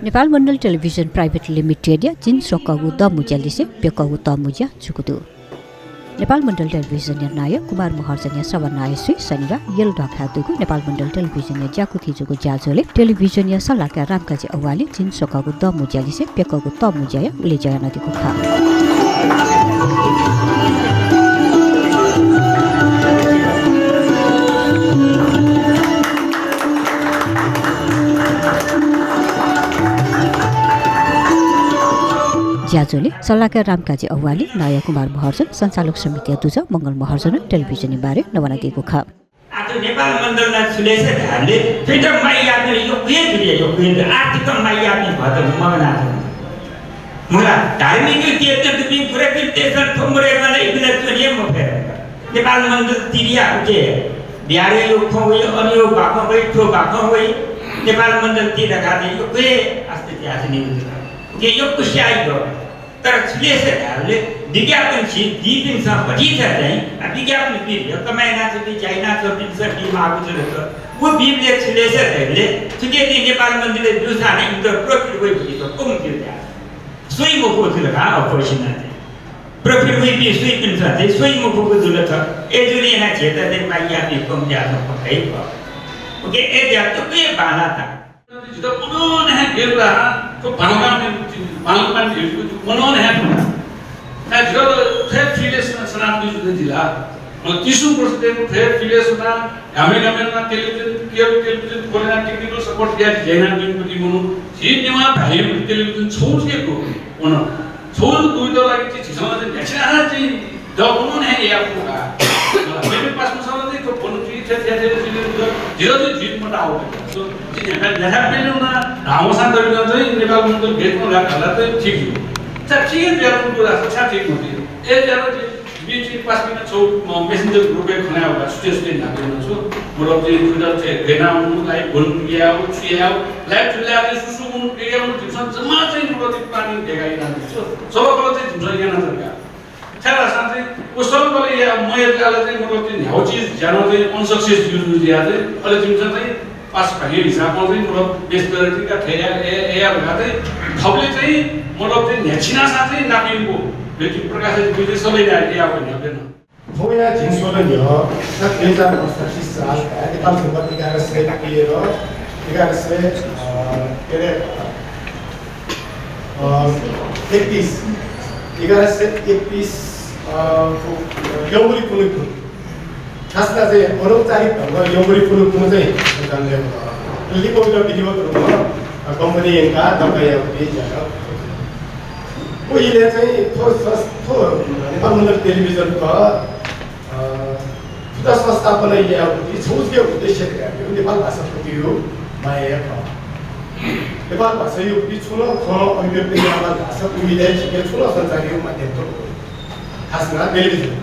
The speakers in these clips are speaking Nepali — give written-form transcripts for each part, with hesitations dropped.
नेपाल मण्डल टेलिभिजन प्राइभेट लिमिटेड या जिन सोकगु द मुज्यालिसे बेकगु त मुज्या जुकुदु नेपाल मण्डल टेलिभिजन या नायक कुमार महर्जन या सवनाय सुई शनिबार यल ढखादुगु नेपाल मण्डल टेलिभिजन या ज्याकु थिजुगु ज्याजोले टेलिभिजन या सलाका रामकाजी अवाले जिन सोकगु द मुज्यालिसे बेकगु त मुज्या या उले जया नदीको खा ज्याजोले सल्लाहकार रामकाजी अव्वाली नायक कुमार महर्जन सञ्चालक समिति अध्यक्ष मङ्गल महर्जन टेलिभिजन बारे नवना दिएको खा आज नेपाल मण्डलमा सुलेछ हामीले फ्रिडम माइयाने यो के आर्थिक माइयाने भएर मगना मलाई धार्मिक के दुबी प्रेपिटेसन थोमरे मलाई बिना चोरिए म फेर नेपाल मण्डल तिरिया के बिहारे यो खोइ अनि यो बाको बैठो बाको होइ नेपाल मण्डल तिर खाते यो के अस्तित्व आछिने के यो कुस्याइ गयो तर सुलेशहरूले विज्ञापन छि दिपिन छ भजी छ चाहिँ विज्ञापन बिल यो कमाइना छ कि चाइना छ बिल छ कि मागु छ त वो बिलले सुलेशहरूले सुके दि नेपाल मन्दिरले दुसाने इन्टर प्रॉफिट वे कि त कम थियो त्यहाँ सोही मुखो थियो का अपोजिसन चाहिँ प्रॉफिट वे बि सोही पिन छ चाहिँ सोही मुखो जुल छ एजुरी ना क्षेत्र चाहिँ माइया बि कम ज्यादा पकाइ भयो ओके ए ज्यादा के बाना था जितो उन्होंने है गेरुआ को बांगा में बांगा में उन्होंने है ना जो फेर फिलेस सनातनी जुदे जिला और 30 वर्ष तक फेर फिलेस ना हमें ना टेलीविजन खोलना टेक्निकल सपोर्ट दिया जैना दिन प्रति मनु जी निमा भाई टेलीविजन छोड़ के को उन्हों छोड़ कोई तो लगी चीज समझ नहीं आ रही जब उन्होंने है ये आपको मेरे पास मसाला देखो पनुची थे जीरो तो जीत मटा हो गया तो जैसा पहले उन्हें रामोसान तभी करते हैं नेपाल में तो गेट में लगा था तो ठीक है सब ठीक है यार उनको रास्ता ठीक होती है एक यार बीच पास में ना छो मैसेंजर ग्रुप में खाना होगा स्टेशन ना करना छो मतलब जो ट्विटर से देना उनको लाइव बोल गया वो छिया लाइव चुला के सुसु उनको गया उनको जिम्सन समाज से मतलब पानी देगा ये ना छो सब लोग तो जिम्सन ये ना करगा चला साथे वो सब बोले ये मैं काले चाहिँ मतलब चाहिँ हौ चीज जानो चाहिँ अनसक्सेस यूज दिया चाहिँ अहिले जिम्सन चाहिँ पास भागे हिसाबमा चाहिँ मतलब बेस्टरिटी का ठेया ए भगाते खबले चाहिँ मतलब चाहिँ नेचिना साथै नापिनको व्यक्ति प्रकाश विजय सबै जाति आको नभेन फोया जिन्सोले यो न 2025 साल नेपाल पत्रिका श्रेय किएर 1131 यौवरी पुनुक खासमा चाहिँ अनौपचारिक ढङ्ग यौवरी पुनुक चाहिँ जानले लिपोको भिडियोहरुमा कम्पनीका दबाईहरु दिइन्छ उहिले चाहिँ थो नेपाल मण्डल टेलिभिजनको जुदा संस्थापन या छौजके उद्देश्य थियो नेपाल भाषाप्रति यो माया छ नेपाल भाषा यो पिछुलो ख अभिव्यक्ति नेपाल भाषा उहिले चाहिँ ठुलो सञ्चारको माध्यम हो खासमा टेलिभिजन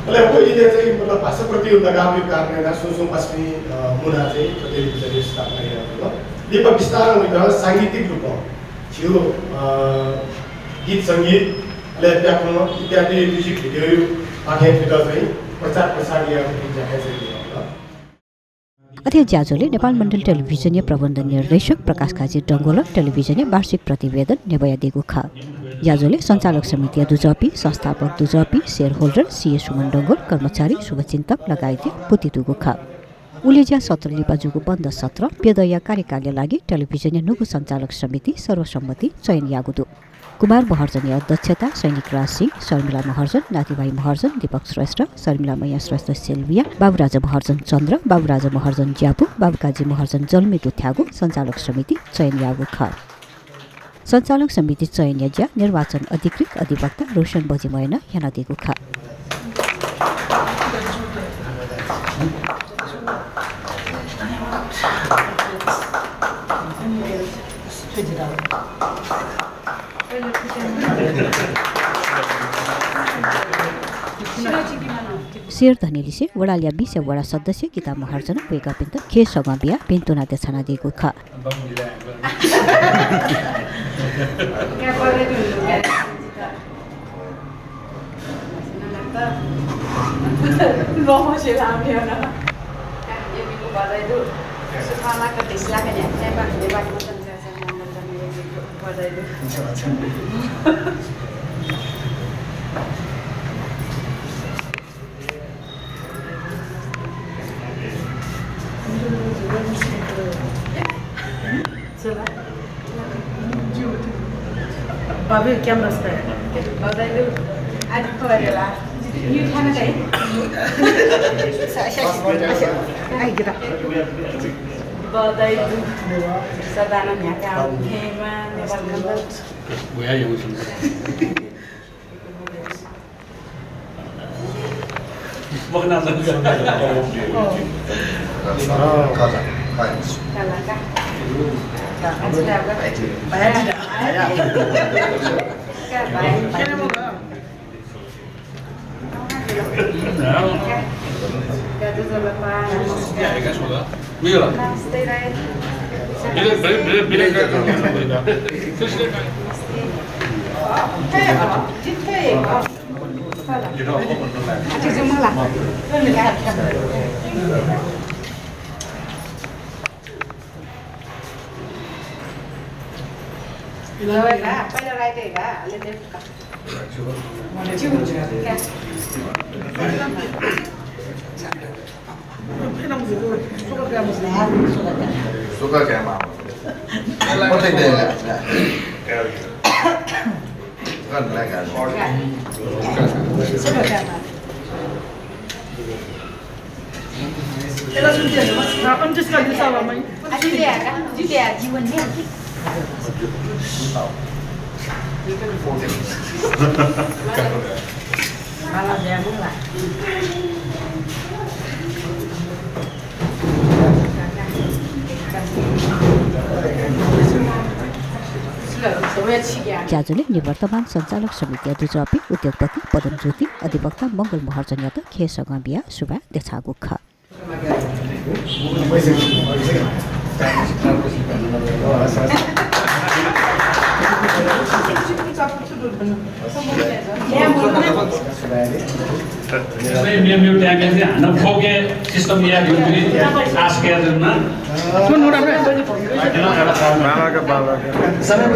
मलाई उहिले चाहिँ मतलब भाषाप्रति लगाव कारणले सोसो पश्चिमी मुना चाहिँ टेलिभिजन स्थापना गरेको लिप विस्तार हुँदा साङ्गीतिक रूपमा थियो गीत संगीत व्याकरण इत्यादि म्युजिक भिडियो आखेर चाहिँ प्रचार प्रसार अथे ज्याजोले नेपाल मण्डल टेलिभिजन प्रबन्ध निर्देशक प्रकाश काजी डङ्गोल टेलिभिजन वार्षिक प्रतिवेदन नेबया दिएको खा ज्याजोले सञ्चालक समिति दुजपी संस्थापक दुजपी share holder CA Suman Dangol कर्मचारी शुभचिन्तक लगायत पुतितुको खा उलेज्या सत्र लिपाजुको बन्द सत्र पेदया कार्यकालका लागि टेलिभिजन नुगु सञ्चालक समिति सर्वसम्मति चयन यागुदु कुमार महर्जन अध्यक्षता सैनिक राज सिंह शर्मिला महर्जन नातिभाइ महर्जन दीपक श्रेष्ठ शर्मिला मैया श्रेष्ठ सेल्विया बाबुराजा महर्जन चन्द्र बाबुराजा महर्जन ज्यापु बाबुकाजी महर्जन जल्मेटु थ्यागु सञ्चालक समिति चयन यागु ख सञ्चालक समिति चयन यज्ञ निर्वाचन अधिकृत अधिवक्ता रोशन बजिमयन याना दिएको ख शेर धनेलिसे वडालिया 20 वडा सदस्य गीता महर्जन वेगा पिन्त खे सगबिया पिन्तुना देछना दिएको ख बाबे क्यामेरा स्टाइल बधाई आज परेला यो खाना चाहिँ बधाई सदाना यहाँका आउँथेमा नेपाल गण्डक गया यो बगना पहिला right Suka kayak mau. Penting deh nggak? Kan mereka. ज्याजुले निवर्तमान सञ्चालक समिति अध्यक्षपी उद्योगपति पदम ज्योति अधिवक्ता मङ्गल महर्जन्यत खेसँग बिहा सुभा देखागु ख Sama